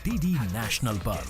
DD national पर।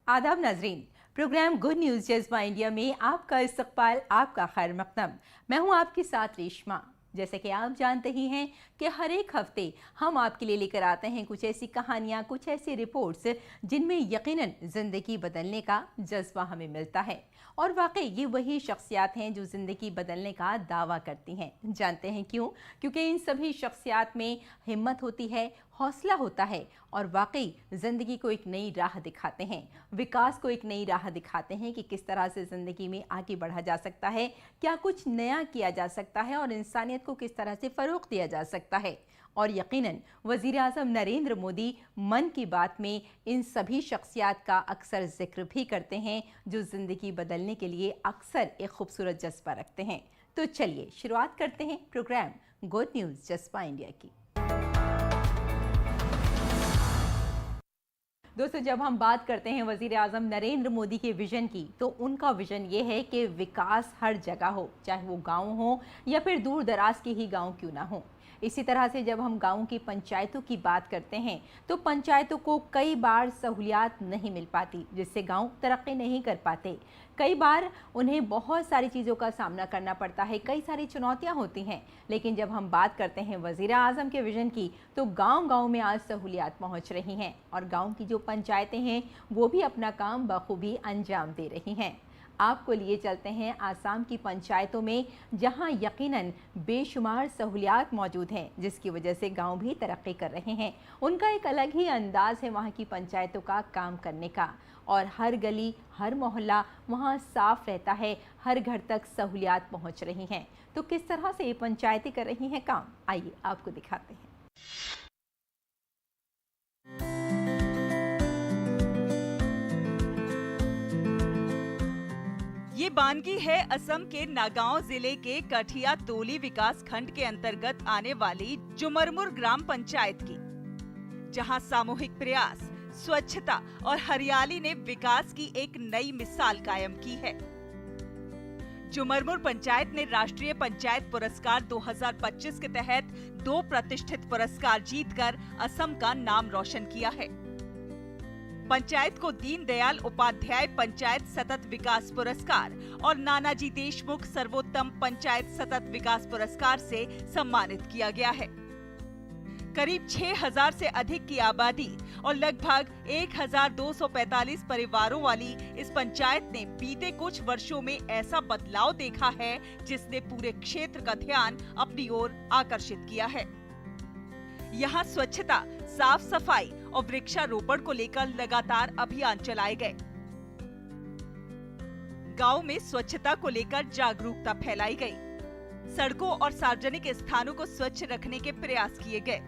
आदाब नाजरीन, प्रोग्राम गुड न्यूज़ जज्बा इंडिया में आपका इस्तकबाल, आपका खैर मकदम। मैं हूं आपके साथ रेशमा। जैसे कि आप जानते ही हैं कि हर एक हफ्ते हम आपके लिए लेकर आते हैं कुछ ऐसी कहानियां, कुछ ऐसी रिपोर्ट्स जिनमें यकीनन ज़िंदगी बदलने का जज्बा हमें मिलता है। और वाकई ये वही शख्सियात हैं जो ज़िंदगी बदलने का दावा करती हैं। जानते हैं क्यों? क्योंकि इन सभी शख्सियात में हिम्मत होती है, हौसला होता है और वाकई ज़िंदगी को एक नई राह दिखाते हैं, विकास को एक नई राह दिखाते हैं कि किस तरह से ज़िंदगी में आगे बढ़ा जा सकता है, क्या कुछ नया किया जा सकता है और इंसानियत को किस तरह से फ़रोग़ दिया जा सकता है। और यकीनन वज़ीर-ए-आज़म नरेंद्र मोदी मन की बात में इन सभी शख्सियात का अक्सर जिक्र भी करते हैं जो ज़िंदगी बदलने के लिए अक्सर एक खूबसूरत जज्बा रखते हैं। तो चलिए शुरुआत करते हैं प्रोग्राम गुड न्यूज़ जज्बा इंडिया की। दोस्तों, जब हम बात करते हैं वज़ीर-ए-आज़म नरेंद्र मोदी के विज़न की, तो उनका विज़न ये है कि विकास हर जगह हो, चाहे वो गांव हो या फिर दूर दराज के ही गांव क्यों ना हो। इसी तरह से जब हम गाँव की पंचायतों की बात करते हैं तो पंचायतों को कई बार सहूलियात नहीं मिल पाती, जिससे गांव तरक्की नहीं कर पाते। कई बार उन्हें बहुत सारी चीज़ों का सामना करना पड़ता है, कई सारी चुनौतियां होती हैं। लेकिन जब हम बात करते हैं वज़ीर-ए-आज़म के विज़न की, तो गांव-गांव में आज सहूलियात पहुंच रही हैं और गांव की जो पंचायतें हैं वो भी अपना काम बखूबी अंजाम दे रही हैं। आपको लिए चलते हैं आसाम की पंचायतों में, जहां यकीनन बेशुमार सहूलियात मौजूद हैं, जिसकी वजह से गांव भी तरक्की कर रहे हैं। उनका एक अलग ही अंदाज है वहां की पंचायतों का काम करने का, और हर गली हर मोहल्ला वहां साफ रहता है, हर घर तक सहूलियात पहुंच रही हैं। तो किस तरह से ये पंचायतें कर रही हैं काम, आइए आपको दिखाते हैं। ये बानगी है असम के नागांव जिले के कठिया तोली विकास खंड के अंतर्गत आने वाली जुमरमुर ग्राम पंचायत की, जहां सामूहिक प्रयास, स्वच्छता और हरियाली ने विकास की एक नई मिसाल कायम की है। जुमरमुर पंचायत ने राष्ट्रीय पंचायत पुरस्कार 2025 के तहत 2 प्रतिष्ठित पुरस्कार जीतकर असम का नाम रोशन किया है। पंचायत को दीनदयाल उपाध्याय पंचायत सतत विकास पुरस्कार और नानाजी देशमुख सर्वोत्तम पंचायत सतत विकास पुरस्कार से सम्मानित किया गया है। करीब 6000 से अधिक की आबादी और लगभग 1245 परिवारों वाली इस पंचायत ने बीते कुछ वर्षों में ऐसा बदलाव देखा है जिसने पूरे क्षेत्र का ध्यान अपनी ओर आकर्षित किया है। यहाँ स्वच्छता, साफ सफाई और वृक्षारोपण को लेकर लगातार अभियान चलाए गए। गांव में स्वच्छता को लेकर जागरूकता फैलाई गई। सड़कों और सार्वजनिक स्थानों को स्वच्छ रखने के प्रयास किए गए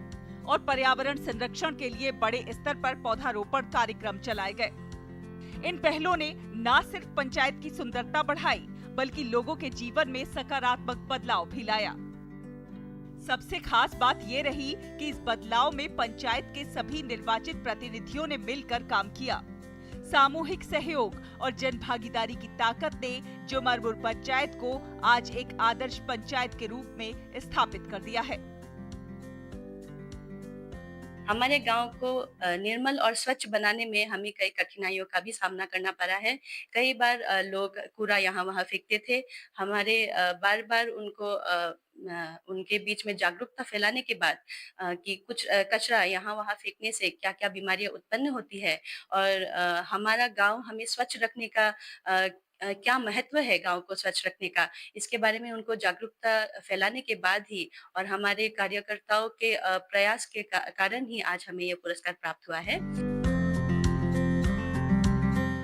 और पर्यावरण संरक्षण के लिए बड़े स्तर पर पौधारोपण कार्यक्रम चलाए गए। इन पहलों ने न सिर्फ पंचायत की सुंदरता बढ़ाई, बल्कि लोगों के जीवन में सकारात्मक बदलाव भी लाया। सबसे खास बात ये रही कि इस बदलाव में पंचायत के सभी निर्वाचित प्रतिनिधियों ने मिलकर काम किया। सामूहिक सहयोग और जन भागीदारी की ताकत ने जुमरमुर पंचायत को आज एक आदर्श पंचायत के रूप में स्थापित कर दिया है। हमारे गांव को निर्मल और स्वच्छ बनाने में हमें कई कठिनाइयों का भी सामना करना पड़ा है। कई बार लोग कूड़ा यहाँ वहाँ फेंकते थे। हमारे बार-बार उनके बीच में जागरूकता फैलाने के बाद कि कुछ कचरा यहाँ वहाँ फेंकने से क्या-क्या बीमारियां उत्पन्न होती है और हमारा गांव हमें स्वच्छ रखने का क्या महत्व है गांव को स्वच्छ रखने का, इसके बारे में उनको जागरूकता फैलाने के बाद ही और हमारे कार्यकर्ताओं के प्रयास के कारण ही आज हमें ये पुरस्कार प्राप्त हुआ है।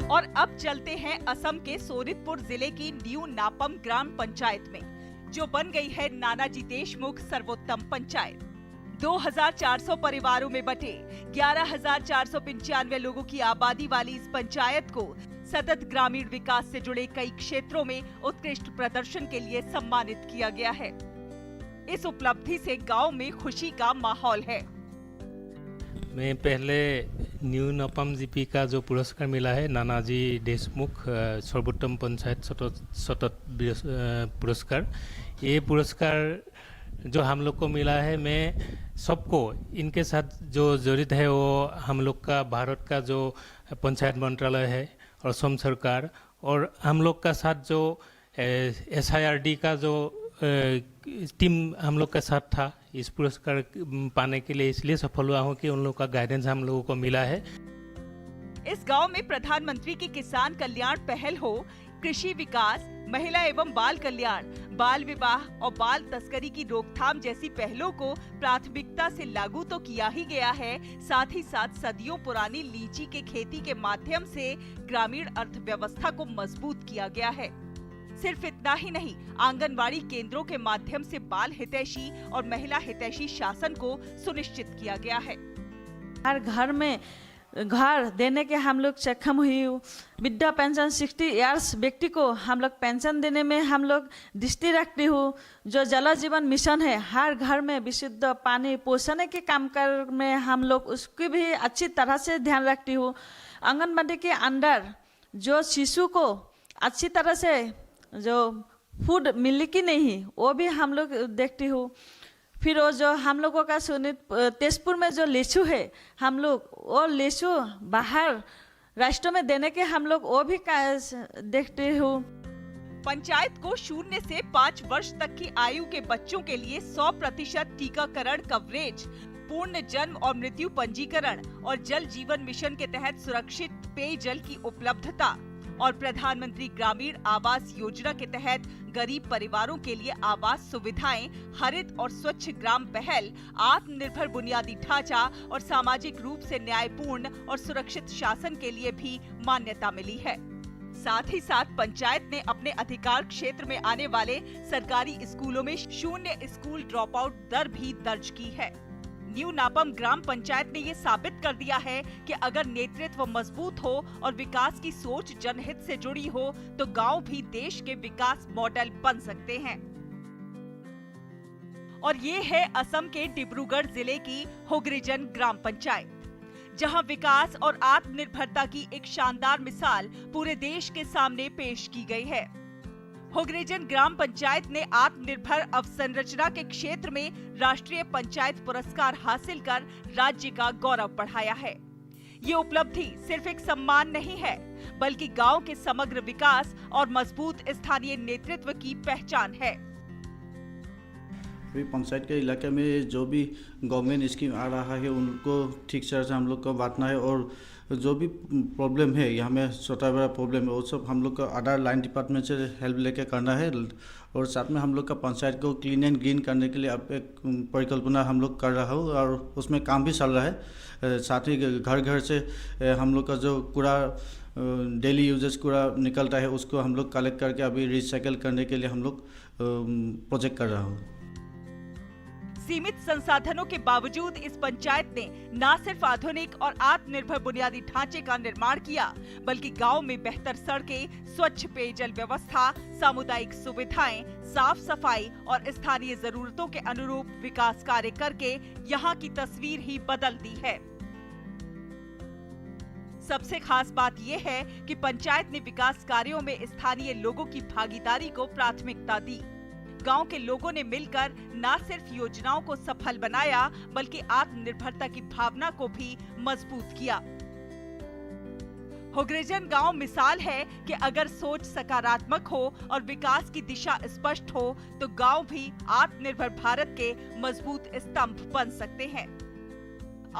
और अब चलते हैं असम के सोनितपुर जिले की न्यू नापम ग्राम पंचायत में, जो बन गई है नानाजी देशमुख सर्वोत्तम पंचायत। 2400 परिवारों में बटे 11,495 लोगों की आबादी वाली इस पंचायत को सतत ग्रामीण विकास से जुड़े कई क्षेत्रों में उत्कृष्ट प्रदर्शन के लिए सम्मानित किया गया है। इस उपलब्धि से गांव में खुशी का माहौल है। मैं पहले न्यू नपम जीपी का जो पुरस्कार मिला है नानाजी देशमुख सर्वोत्तम पंचायत सतत पुरस्कार, ये पुरस्कार जो हम लोग को मिला है, मैं सबको इनके साथ जो जड़ित है वो हम लोग का भारत का जो पंचायत मंत्रालय है और असम सरकार और हम लोग का साथ जो SIRD का जो टीम हम लोग का साथ था इस पुरस्कार पाने के लिए इसलिए सफल हुआ हूँ कि उन लोग का गाइडेंस हम लोगों को मिला है। इस गांव में प्रधानमंत्री की किसान कल्याण पहल हो, कृषि विकास, महिला एवं बाल कल्याण, बाल विवाह और बाल तस्करी की रोकथाम जैसी पहलों को प्राथमिकता से लागू तो किया ही गया है, साथ ही साथ सदियों पुरानी लीची के खेती के माध्यम से ग्रामीण अर्थव्यवस्था को मजबूत किया गया है। सिर्फ इतना ही नहीं, आंगनवाड़ी केंद्रों के माध्यम से बाल हितैषी और महिला हितैषी शासन को सुनिश्चित किया गया है। हर घर में घर देने के हम लोग सक्षम हुई। वृद्धा पेंशन 60 इयर्स व्यक्ति को हम लोग पेंशन देने में हम लोग दृष्टि रखती हूँ। जो जल जीवन मिशन है, हर घर में विशुद्ध पानी पहुँचाने के काम कर में हम लोग उसकी भी अच्छी तरह से ध्यान रखती हूँ। आंगनबाड़ी के अंदर जो शिशु को अच्छी तरह से जो फूड मिली कि नहीं वो भी हम लोग देखती हूँ। फिर वो जो हम लोगों का तेजपुर में जो लीचू है, हम लोग वो लीचू बाहर राष्ट्रों में देने के हम लोग वो भी देखते हूँ। पंचायत को 0 से 5 वर्ष तक की आयु के बच्चों के लिए 100% टीकाकरण कवरेज, पूर्ण जन्म और मृत्यु पंजीकरण और जल जीवन मिशन के तहत सुरक्षित पेयजल की उपलब्धता और प्रधानमंत्री ग्रामीण आवास योजना के तहत गरीब परिवारों के लिए आवास सुविधाएं, हरित और स्वच्छ ग्राम पहल, आत्मनिर्भर बुनियादी ढांचा और सामाजिक रूप से न्यायपूर्ण और सुरक्षित शासन के लिए भी मान्यता मिली है। साथ ही साथ पंचायत ने अपने अधिकार क्षेत्र में आने वाले सरकारी स्कूलों में 0 स्कूल ड्रॉप आउट दर भी दर्ज की है। न्यू नापम ग्राम पंचायत ने ये साबित कर दिया है कि अगर नेतृत्व मजबूत हो और विकास की सोच जनहित से जुड़ी हो तो गांव भी देश के विकास मॉडल बन सकते हैं। और ये है असम के डिब्रूगढ़ जिले की हुगरीजन ग्राम पंचायत, जहां विकास और आत्मनिर्भरता की एक शानदार मिसाल पूरे देश के सामने पेश की गई है। हुगरीजन ग्राम पंचायत ने आत्मनिर्भर अवसंरचना के क्षेत्र में राष्ट्रीय पंचायत पुरस्कार हासिल कर राज्य का गौरव बढ़ाया है। ये उपलब्धि सिर्फ एक सम्मान नहीं है, बल्कि गांव के समग्र विकास और मजबूत स्थानीय नेतृत्व की पहचान है। पंचायत के इलाके में जो भी गवर्नमेंट स्कीम आ रहा है उनको ठीक तरह से हम लोग को बांटना है और जो भी प्रॉब्लम है यहाँ में छोटा बड़ा प्रॉब्लम है वो सब हम लोग का आधार लाइन डिपार्टमेंट से हेल्प लेके करना है। और साथ में हम लोग का पंचायत को क्लीन एंड ग्रीन करने के लिए अब एक परिकल्पना हम लोग कर रहा हूँ और उसमें काम भी चल रहा है। साथ ही घर घर से हम लोग का जो कूड़ा डेली यूजेस कूड़ा निकलता है उसको हम लोग कलेक्ट करके अभी रिसाइकल करने के लिए हम लोग प्रोजेक्ट कर रहा हूँ। सीमित संसाधनों के बावजूद इस पंचायत ने न सिर्फ आधुनिक और आत्मनिर्भर बुनियादी ढांचे का निर्माण किया, बल्कि गांव में बेहतर सड़कें, स्वच्छ पेयजल व्यवस्था, सामुदायिक सुविधाएं, साफ सफाई और स्थानीय जरूरतों के अनुरूप विकास कार्य करके यहां की तस्वीर ही बदल दी है। सबसे खास बात यह है कि पंचायत ने विकास कार्यों में स्थानीय लोगों की भागीदारी को प्राथमिकता दी। गांव के लोगों ने मिलकर न सिर्फ योजनाओं को सफल बनाया, बल्कि आत्मनिर्भरता की भावना को भी मजबूत किया। हुगरीजन गांव मिसाल है कि अगर सोच सकारात्मक हो और विकास की दिशा स्पष्ट हो तो गांव भी आत्मनिर्भर भारत के मजबूत स्तंभ बन सकते हैं।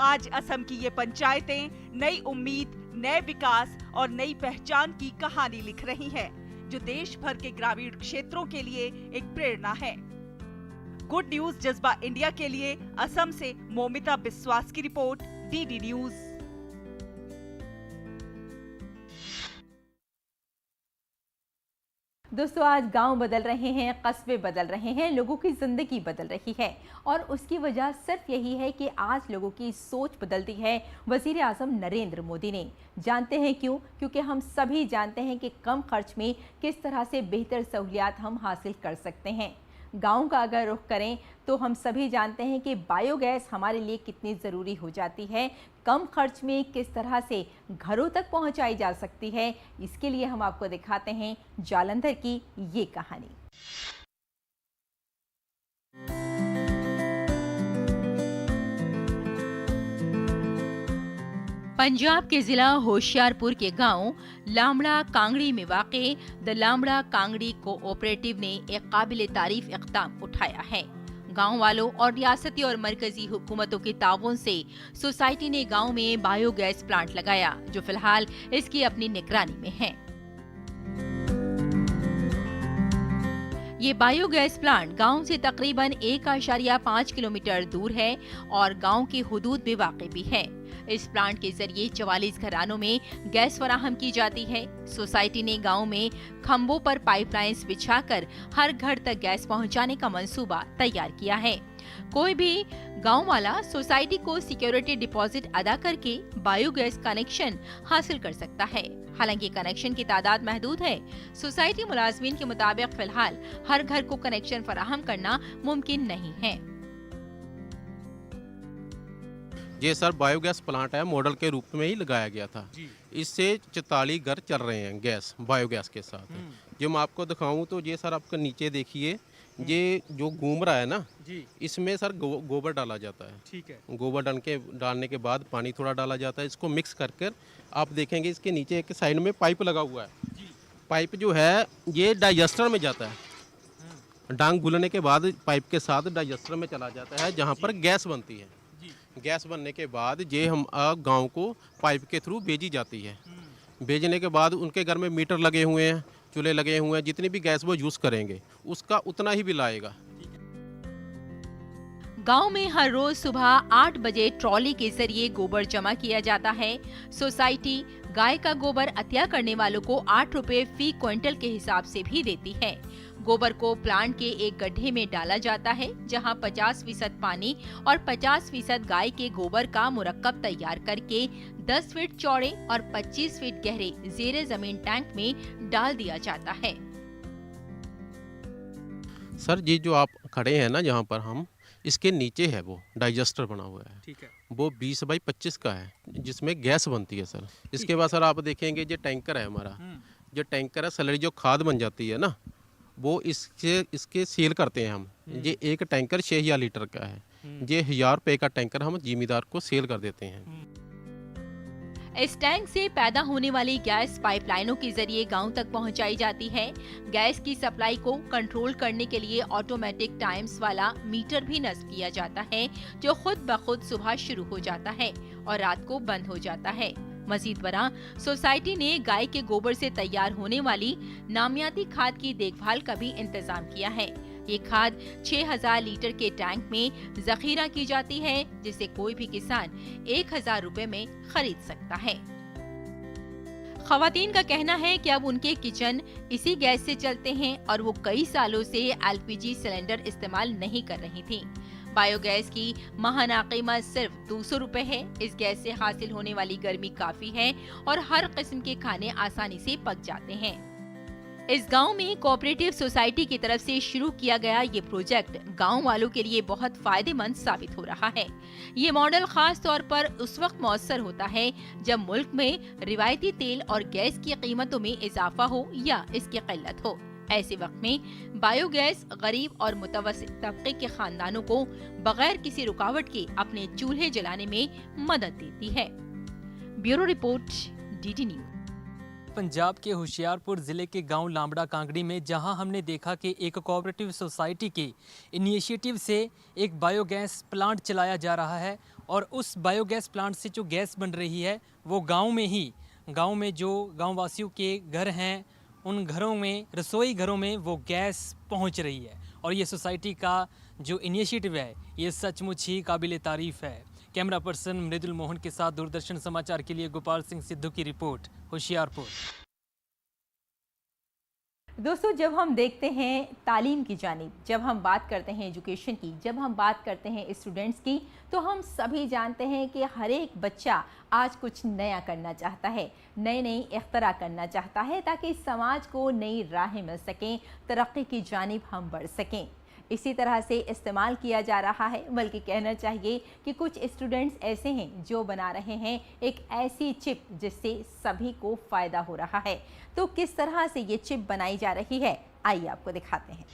आज असम की ये पंचायतें नई उम्मीद, नए विकास और नई पहचान की कहानी लिख रही हैं, जो देश भर के ग्रामीण क्षेत्रों के लिए एक प्रेरणा है। गुड न्यूज जज्बा इंडिया के लिए असम से मोमिता बिस्वास की रिपोर्ट, डीडी न्यूज। दोस्तों, आज गांव बदल रहे हैं, कस्बे बदल रहे हैं, लोगों की जिंदगी बदल रही है और उसकी वजह सिर्फ यही है कि आज लोगों की सोच बदलती है वजीर आजम नरेंद्र मोदी ने। जानते हैं क्यों? क्योंकि हम सभी जानते हैं कि कम खर्च में किस तरह से बेहतर सहूलियात हम हासिल कर सकते हैं। गांव का अगर रुख करें तो हम सभी जानते हैं कि बायोगैस हमारे लिए कितनी ज़रूरी हो जाती है, कम खर्च में किस तरह से घरों तक पहुंचाई जा सकती है। इसके लिए हम आपको दिखाते हैं जालंधर की ये कहानी। पंजाब के जिला होशियारपुर के गांव लामड़ा कांगड़ी में वाक़े द लामड़ा कांगड़ी कोऑपरेटिव ने एक काबिल तारीफ इक़दाम उठाया है। गांव वालों और रियासती और मरकजी हुकूमतों के ताउन से सोसाइटी ने गांव में बायोगैस प्लांट लगाया, जो फिलहाल इसकी अपनी निगरानी में है। ये बायोगैस प्लांट गांव से तकरीबन 1.5 किलोमीटर दूर है और गांव की हुदूद में वाक़ई भी है। इस प्लांट के जरिए 44 घरानों में गैस फराहम की जाती है। सोसाइटी ने गांव में खंभों पर पाइपलाइंस बिछाकर हर घर तक गैस पहुंचाने का मंसूबा तैयार किया है। कोई भी गांव वाला सोसाइटी को सिक्योरिटी डिपॉजिट अदा करके बायोगैस कनेक्शन हासिल कर सकता है। हालांकि कनेक्शन की तादाद महदूद है। सोसाइटी मुलाजमीन के मुताबिक फिलहाल हर घर को कनेक्शन फराहम करना मुमकिन नहीं है। ये सर बायोगैस प्लांट है, मॉडल के रूप में ही लगाया गया था। इससे 44 घर चल रहे हैं गैस बायोगैस के साथ। जो मैं आपको दिखाऊं तो ये सर आपका नीचे देखिए, ये जो घूम रहा है ना, इसमें सर गोबर डाला जाता है। ठीक है। गोबर डालने के बाद पानी थोड़ा डाला जाता है। इसको मिक्स कर आप देखेंगे इसके नीचे एक साइड में पाइप लगा हुआ है। पाइप जो है ये डाइजेस्टर में जाता है। डांग गुलने के बाद पाइप के साथ डाइजेस्टर में चला जाता है, जहाँ पर गैस बनती है। गैस बनने के बाद ये हम गांव को पाइप के थ्रू भेजी जाती है। भेजने के बाद उनके घर में मीटर लगे हुए हैं, चूल्हे लगे हुए हैं। जितनी भी गैस वो यूज़ करेंगे उसका उतना ही बिल आएगा। गांव में हर रोज सुबह 8 बजे ट्रॉली के जरिए गोबर जमा किया जाता है। सोसाइटी गाय का गोबर अतिया करने वालों को 8 रुपए फी क्विंटल के हिसाब से भी देती है। गोबर को प्लांट के एक गड्ढे में डाला जाता है, जहां 50% पानी और 50% गाय के गोबर का मुरक्कब तैयार करके 10 फीट चौड़े और 25 फीट गहरे ज़ेरे जमीन टैंक में डाल दिया जाता है। सर ये जो आप खड़े हैं ना, जहाँ पर हम, इसके नीचे है वो डाइजेस्टर बना हुआ है। ठीक है। वो 20 बाई 25 का है, जिसमें गैस बनती है सर। इसके बाद सर आप देखेंगे ये टैंकर है हमारा। जो टैंकर है, स्लरी जो खाद बन जाती है ना, वो इसके सेल करते हैं हम। ये एक टैंकर 6000 लीटर का है। ये 1000 रुपये का टैंकर हम जिम्मेदार को सेल कर देते हैं। इस टैंक से पैदा होने वाली गैस पाइपलाइनों के जरिए गांव तक पहुंचाई जाती है। गैस की सप्लाई को कंट्रोल करने के लिए ऑटोमेटिक टाइम्स वाला मीटर भी नस्ब किया जाता है, जो खुद ब खुद सुबह शुरू हो जाता है और रात को बंद हो जाता है। मजीद बरा सोसाइटी ने गाय के गोबर से तैयार होने वाली नामियाती खाद की देखभाल का भी इंतजाम किया है। ये खाद 6000 लीटर के टैंक में जखीरा की जाती है, जिसे कोई भी किसान 1000 रुपए में खरीद सकता है। खवातीन का कहना है कि अब उनके किचन इसी गैस से चलते हैं और वो कई सालों से एलपीजी सिलेंडर इस्तेमाल नहीं कर रही थी। बायोगैस की माहाना कीमत सिर्फ 200 रुपए है। इस गैस से हासिल होने वाली गर्मी काफी है और हर किस्म के खाने आसानी से पक जाते हैं। इस गांव में कोऑपरेटिव सोसाइटी की तरफ से शुरू किया गया ये प्रोजेक्ट गांव वालों के लिए बहुत फायदेमंद साबित हो रहा है। ये मॉडल खास तौर पर उस वक्त मौसर होता है जब मुल्क में रिवायती तेल और गैस की कीमतों में इजाफा हो या इसकी किल्लत हो। ऐसे वक्त में बायोगैस गरीब और मुतवस्सित तबके के खानदानों को बगैर किसी रुकावट के अपने चूल्हे जलाने में मदद देती है। Bureau report, DD news. Punjab के होशियारपुर ज़िले के गांव लामड़ा कांगड़ी में जहां हमने देखा कि एक कोऑपरेटिव सोसाइटी के इनिशिएटिव से एक बायोगैस प्लांट चलाया जा रहा है और उस बायोगैस प्लांट से जो गैस बन रही है वो गांव में ही, गांव में जो गांव वासियों के घर हैं उन घरों में, रसोई घरों में वो गैस पहुंच रही है। और ये सोसाइटी का जो इनिशिएटिव है ये सचमुच ही काबिल तारीफ़ है। कैमरा पर्सन मृदुल मोहन के साथ दूरदर्शन समाचार के लिए गोपाल सिंह सिद्धू की रिपोर्ट, होशियारपुर। दोस्तों, जब हम देखते हैं तालीम की जानिब, जब हम बात करते हैं एजुकेशन की, जब हम बात करते हैं स्टूडेंट्स की, तो हम सभी जानते हैं कि हर एक बच्चा आज कुछ नया करना चाहता है, नई इख्तरा करना चाहता है ताकि समाज को नई राहें मिल सकें, तरक्की की जानिब हम बढ़ सकें। इसी तरह से इस्तेमाल किया जा रहा है, बल्कि कहना चाहिए कि कुछ स्टूडेंट्स ऐसे हैं जो बना रहे हैं एक ऐसी चिप जिससे सभी को फायदा हो रहा है। तो किस तरह से ये चिप बनाई जा रही है, आइए आपको दिखाते हैं।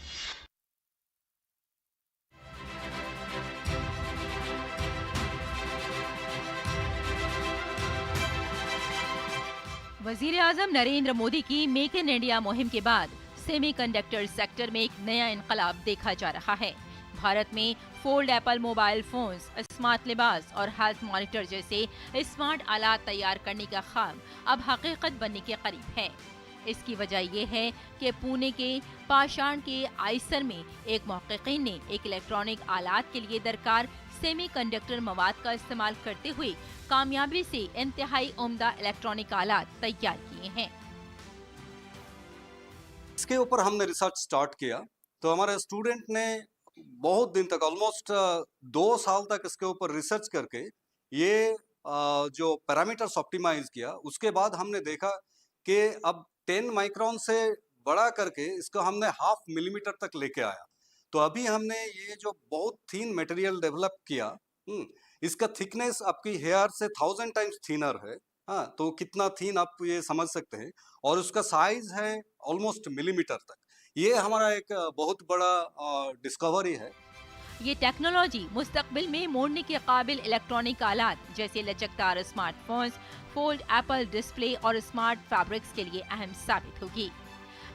वजीर आजम नरेंद्र मोदी की मेक इन इंडिया मुहिम के बाद सेमीकंडक्टर सेक्टर में एक नया इनकलाब देखा जा रहा है। भारत में fold Apple mobile phones, smart लिबास और हेल्थ मॉनिटर जैसे स्मार्ट आलात तैयार करने का ख्वाब अब हकीकत बनने के करीब है। इसकी वजह यह है कि पुणे के पाषाण के आइसर में एक महक़क़ीन ने एक इलेक्ट्रॉनिक आलात के लिए दरकार सेमीकंडक्टर मवाद का इस्तेमाल करते हुए कामयाबी से इंतहाई उम्दा इलेक्ट्रॉनिक आलात तैयार किए हैं। इसके ऊपर हमने रिसर्च स्टार्ट किया, तो हमारे स्टूडेंट ने बहुत दिन तक, ऑलमोस्ट 2 साल तक इसके ऊपर रिसर्च करके ये जो पैरामीटर्स ऑप्टिमाइज किया। उसके बाद हमने देखा कि अब 10 माइक्रोन से बड़ा करके इसको हमने 0.5 मिलीमीटर तक लेके आया। तो अभी हमने ये जो बहुत थीन मटेरियल डेवलप किया, इसका थिकनेस आपकी हेयर से 1000 टाइम्स थीनर है। हाँ, तो कितना थीन आप ये समझ सकते हैं, और उसका साइज है ऑलमोस्ट मिलीमीटर तक। ये हमारा एक बहुत बड़ा डिस्कवरी है। ये टेक्नोलॉजी मुस्तकबिल में मोड़ने के काबिल इलेक्ट्रॉनिक आलात जैसे लचकदार स्मार्टफोन्स, फोल्ड एप्पल डिस्प्ले और स्मार्ट फैब्रिक्स के लिए अहम साबित होगी।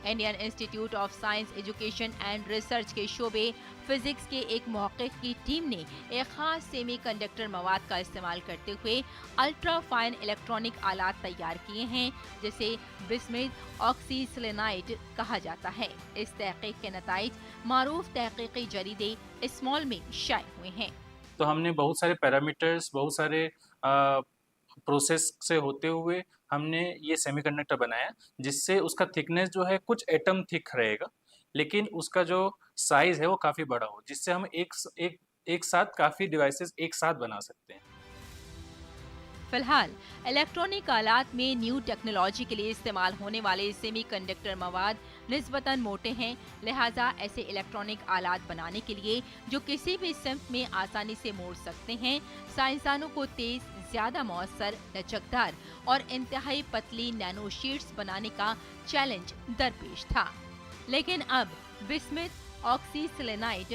Indian institute of science education and research के शोबे फिजिक्स के एक महक़क़ की टीम ने एक खास सेमीकंडक्टर मवाद का इस्तेमाल करते हुए अल्ट्रा फाइन इलेक्ट्रॉनिक आलात तैयार किए हैं, जिसे बिस्मुथ ऑक्सीसिलिनाइट कहा जाता है। इस तहक़ीक़ के नताइज मारूफ तहक़ीक़ी जरीदे स्मॉल में शाये हुए हैं। तो हमने बहुत सारे पैरामीटर्स, बहुत सारे प्रोसेस से होते हुए हमने ये सेमीकंडक्टर बनाया, जिससे उसका थिकनेस जो है कुछ एटम थिक रहेगा, लेकिन उसका जो साइज है वो काफ़ी बड़ा हो, जिससे हम एक साथ काफ़ी डिवाइसेस एक साथ बना सकते हैं। फिलहाल इलेक्ट्रॉनिक आलात में न्यू टेक्नोलॉजी के लिए इस्तेमाल होने वाले सेमीकंडक्टर मवाद निस्बतन मोटे हैं, लिहाजा ऐसे इलेक्ट्रॉनिक आलात बनाने के लिए जो किसी भी सिम्त में आसानी से मोड़ सकते हैं, साइंसदानों को तेज, ज्यादा मौसर, लचकदार और इंतहाई पतली नैनो शीट्स बनाने का चैलेंज दरपेश था। लेकिन अब बिस्मुथ ऑक्सीसिलिनाइट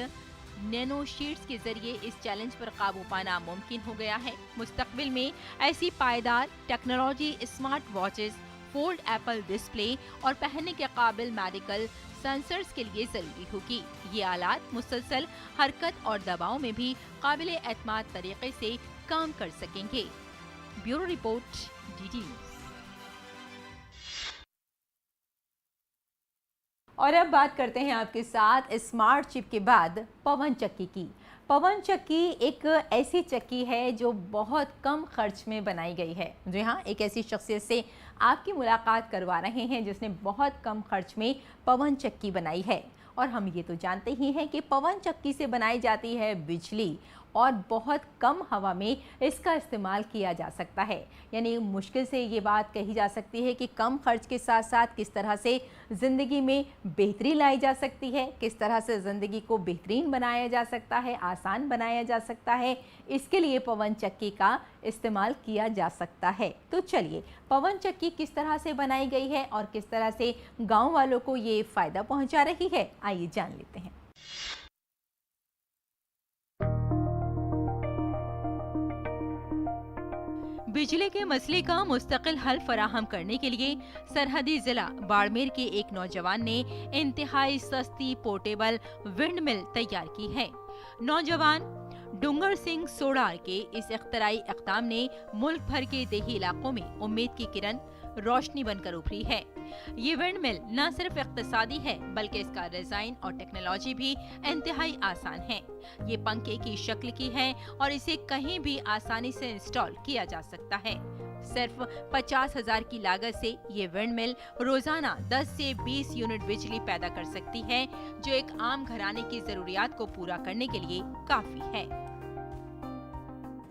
नैनो शीट्स के जरिए इस चैलेंज पर काबू पाना मुमकिन हो गया है। मुस्तकबिल में ऐसी पायदार technology smart watches, fold Apple display और पहनने के काबिल मेडिकल सेंसर्स के लिए जरूरी होगी। ये आलात मुसलसल हरकत और दबाव में भी काबिल एतमाद तरीके से काम कर सकेंगे। Bureau report, DD news. और अब बात करते हैं आपके साथ स्मार्ट चिप के बाद पवन चक्की की। पवन चक्की एक ऐसी चक्की है जो बहुत कम खर्च में बनाई गई है। जी हाँ, एक ऐसी शख्सियत से आपकी मुलाकात करवा रहे हैं जिसने बहुत कम खर्च में पवन चक्की बनाई है। और हम ये तो जानते ही हैं कि पवन चक्की से बनाई जाती है बिजली, और बहुत कम हवा में इसका इस्तेमाल किया जा सकता है। यानी मुश्किल से ये बात कही जा सकती है कि कम खर्च के साथ साथ किस तरह से ज़िंदगी में बेहतरी लाई जा सकती है, किस तरह से ज़िंदगी को बेहतरीन बनाया जा सकता है, आसान बनाया जा सकता है, इसके लिए पवन चक्की का इस्तेमाल किया जा सकता है। तो चलिए, पवन चक्की किस तरह से बनाई गई है और किस तरह से गाँव वालों को ये फ़ायदा पहुँचा रही है, आइए जान लेते हैं। बिजली के मसले का मुस्तकिल हल फराहम करने के लिए सरहदी जिला बाड़मेर के एक नौजवान ने इंतहाई सस्ती पोर्टेबल विंड मिल तैयार की है। नौजवान डूंगर सिंह सोडार के इस इख्तराई इक़दाम ने मुल्क भर के देही इलाकों में उम्मीद की किरण रोशनी बनकर उभरी है। ये विंड मिल न सिर्फ इक़्तिसादी है, बल्कि इसका डिजाइन और टेक्नोलॉजी भी इंतहाई आसान है। ये पंखे की शक्ल की है और इसे कहीं भी आसानी से इंस्टॉल किया जा सकता है। सिर्फ 50,000 की लागत से ये विंड मिल रोजाना 10 से 20 यूनिट बिजली पैदा कर सकती है, जो एक आम घराने की जरूरियात को पूरा करने के लिए काफी है।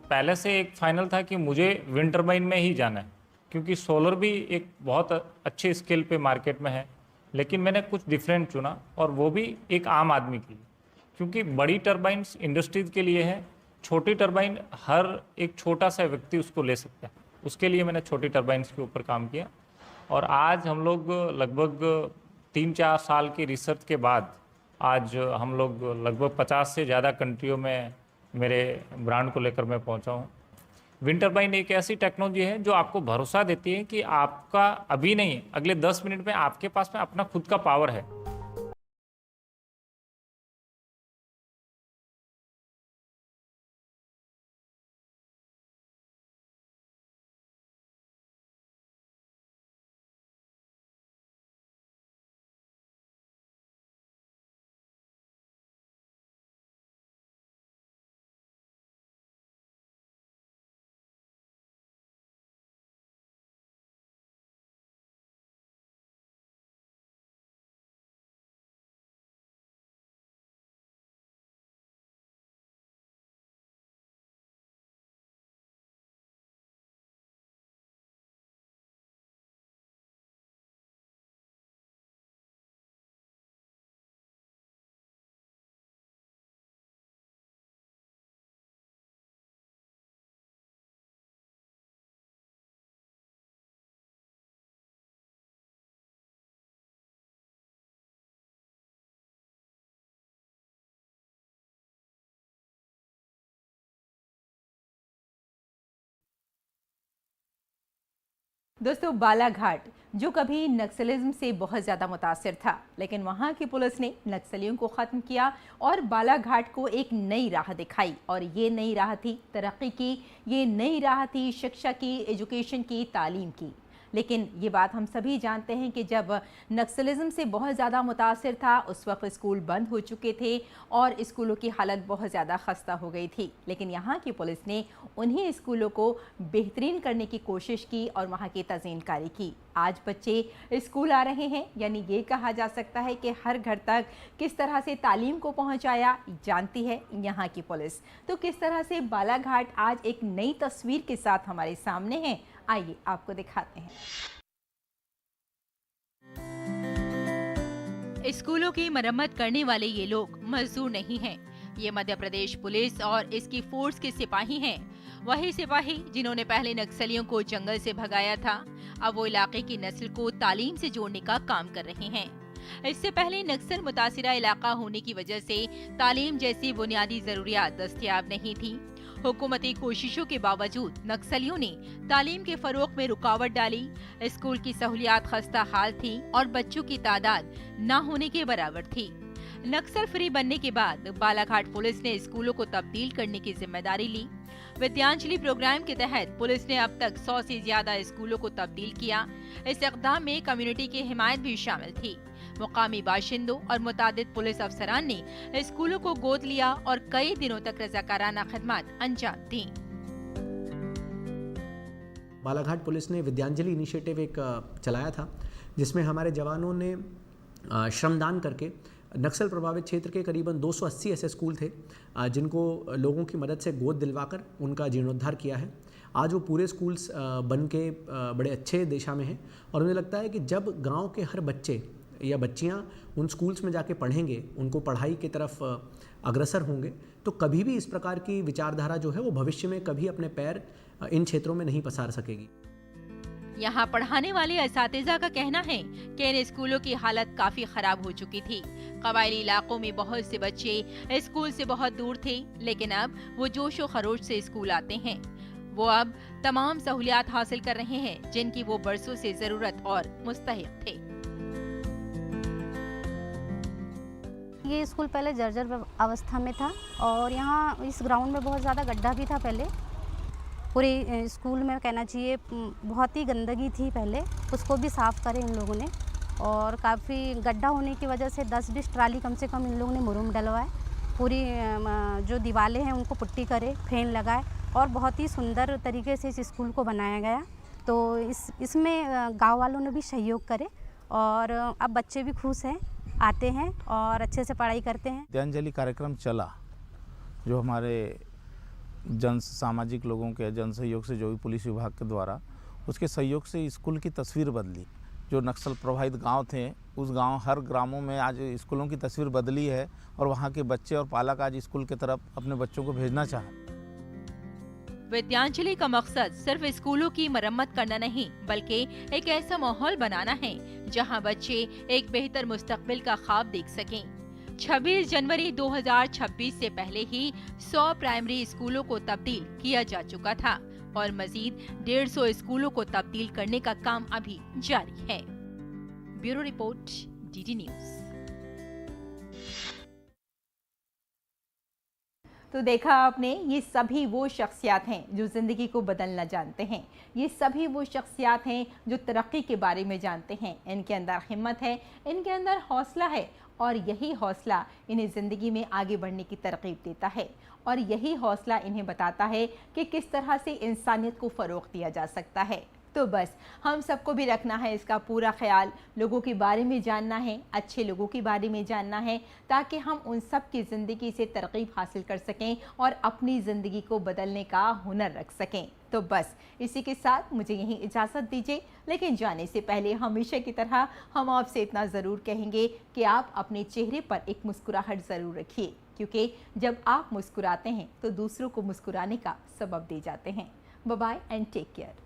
पहले से एक फाइनल था कि मुझे विंड टर्बाइन में ही जाना है, क्योंकि सोलर भी एक बहुत अच्छे स्केल पे मार्केट में है, लेकिन मैंने कुछ डिफरेंट चुना और वो भी एक आम आदमी के लिए। क्योंकि बड़ी टरबाइन्स इंडस्ट्रीज के लिए है, छोटी टरबाइन हर एक छोटा सा व्यक्ति उसको ले सकता है। उसके लिए मैंने छोटी टरबाइन्स के ऊपर काम किया और आज हम लोग लगभग 3-4 साल की रिसर्च के बाद आज हम लोग लगभग 50 से ज़्यादा कंट्रियों में मेरे ब्रांड को लेकर मैं पहुंचा हूं। विंड टरबाइन एक ऐसी टेक्नोलॉजी है जो आपको भरोसा देती है कि आपका अभी नहीं, अगले 10 मिनट में आपके पास में अपना खुद का पावर है। दोस्तों, बालाघाट जो कभी नक्सलिज्म से बहुत ज़्यादा मुतासिर था, लेकिन वहाँ की पुलिस ने नक्सलियों को ख़त्म किया और बालाघाट को एक नई राह दिखाई। और ये नई राह थी तरक्की की, ये नई राह थी शिक्षा की, एजुकेशन की, तालीम की। लेकिन ये बात हम सभी जानते हैं कि जब नक्सलिज्म से बहुत ज़्यादा मुतासिर था, उस वक्त स्कूल बंद हो चुके थे और स्कूलों की हालत बहुत ज़्यादा खस्ता हो गई थी। लेकिन यहाँ की पुलिस ने उन्हीं स्कूलों को बेहतरीन करने की कोशिश की और वहाँ की तज़ीनकारी की। आज बच्चे स्कूल आ रहे हैं, यानी ये कहा जा सकता है कि हर घर तक किस तरह से तालीम को पहुँचाया जानती है यहाँ की पुलिस। तो किस तरह से बालाघाट आज एक नई तस्वीर के साथ हमारे सामने है, आइए आपको दिखाते हैं। स्कूलों की मरम्मत करने वाले ये लोग मजदूर नहीं हैं। ये मध्य प्रदेश पुलिस और इसकी फोर्स के सिपाही हैं। वही सिपाही जिन्होंने पहले नक्सलियों को जंगल से भगाया था, अब वो इलाके की नस्ल को तालीम से जोड़ने का काम कर रहे हैं। इससे पहले नक्सल मुतासिरा इलाका होने की वजह से तालीम जैसी बुनियादी जरूरियात दस्तयाब नहीं थी। हुकूमती कोशिशों के बावजूद नक्सलियों ने तालीम के फरोग में रुकावट डाली। स्कूल की सहूलियात खस्ता हाल थी और बच्चों की तादाद न होने के बराबर थी। नक्सल फ्री बनने के बाद बालाघाट पुलिस ने स्कूलों को तब्दील करने की जिम्मेदारी ली। विद्यांजलि प्रोग्राम के तहत पुलिस ने अब तक 100 से ज्यादा स्कूलों को तब्दील किया। इस इक़दाम में कम्युनिटी की हिमायत भी शामिल थी। मुकामी बाशिंदों और मुतादिद पुलिस अफसरान ने स्कूलों को गोद लिया और कई दिनों तक रज़ाकाराना खिदमत अंजाम दी। बालाघाट पुलिस ने विद्यांजलि इनिशिएटिव एक चलाया था, जिसमें हमारे जवानों ने श्रमदान करके नक्सल प्रभावित क्षेत्र के करीबन 280 ऐसे स्कूल थे जिनको लोगों की मदद से गोद दिलवाकर उनका जीर्णोद्धार किया है। आज वो पूरे स्कूल्स बन के बड़े अच्छे दिशा में हैं और मुझे लगता है कि जब गांव के हर बच्चे या बच्चियां उन स्कूल्स में जाके पढ़ेंगे, उनको पढ़ाई की तरफ अग्रसर होंगे, तो कभी भी इस प्रकार की विचारधारा जो है वो भविष्य में कभी अपने पैर इन क्षेत्रों में नहीं पसार सकेगी। यहाँ पढ़ाने वाले असातिज़ा का कहना है कि इन स्कूलों की हालत काफी खराब हो चुकी थी। कबायली इलाकों में बहुत से बच्चे स्कूल से बहुत दूर थे, लेकिन अब वो जोश व खरोश से स्कूल आते हैं। वो अब तमाम सहूलियात हासिल कर रहे हैं जिनकी वो बरसों से जरूरत और मुस्तहिक थे। ये स्कूल पहले जर्जर अवस्था में था और यहाँ इस ग्राउंड में बहुत ज़्यादा गड्ढा भी था। पहले पूरे स्कूल में कहना चाहिए बहुत ही गंदगी थी पहले, उसको भी साफ़ करे इन लोगों ने और काफ़ी गड्ढा होने की वजह से 10-20 ट्राली कम से कम इन लोगों ने मुरुम डलवाए। पूरी जो दीवारें हैं उनको पुट्टी करे, फैन लगाए और बहुत ही सुंदर तरीके से इस स्कूल को बनाया गया। तो इसमें गाँव वालों ने भी सहयोग करे और अब बच्चे भी खुश हैं, आते हैं और अच्छे से पढ़ाई करते हैं। विद्यांजलि कार्यक्रम चला जो हमारे जन सामाजिक लोगों के जन सहयोग से जो भी पुलिस विभाग के द्वारा, उसके सहयोग से स्कूल की तस्वीर बदली। जो नक्सल प्रभावित गांव थे, उस गांव हर ग्रामों में आज स्कूलों की तस्वीर बदली है और वहां के बच्चे और पालक आज स्कूल की तरफ अपने बच्चों को भेजना चाहें। विद्यांजलि का मकसद सिर्फ स्कूलों की मरम्मत करना नहीं, बल्कि एक ऐसा माहौल बनाना है जहां बच्चे एक बेहतर मुस्तकबिल का ख्वाब देख सकें। 26 जनवरी 2026 से पहले ही 100 प्राइमरी स्कूलों को तब्दील किया जा चुका था और मजीद 150 स्कूलों को तब्दील करने का काम अभी जारी है। Bureau report, DD news. तो देखा आपने, ये सभी वो शख्सियात हैं जो ज़िंदगी को बदलना जानते हैं। ये सभी वो शख्सियात हैं जो तरक्की के बारे में जानते हैं। इनके अंदर हिम्मत है, इनके अंदर हौसला है और यही हौसला इन्हें ज़िंदगी में आगे बढ़ने की तरकीब देता है और यही हौसला इन्हें बताता है कि किस तरह से इंसानियत को फ़रोग़ दिया जा सकता है। तो बस हम सबको भी रखना है इसका पूरा ख्याल, लोगों के बारे में जानना है, अच्छे लोगों के बारे में जानना है, ताकि हम उन सब की ज़िंदगी से तरकीब हासिल कर सकें और अपनी ज़िंदगी को बदलने का हुनर रख सकें। तो बस इसी के साथ मुझे यहीं इजाज़त दीजिए, लेकिन जाने से पहले हमेशा की तरह हम आपसे इतना ज़रूर कहेंगे कि आप अपने चेहरे पर एक मुस्कुराहट ज़रूर रखिए, क्योंकि जब आप मुस्कुराते हैं तो दूसरों को मुस्कुराने का सबब दे जाते हैं। Bye bye and take care.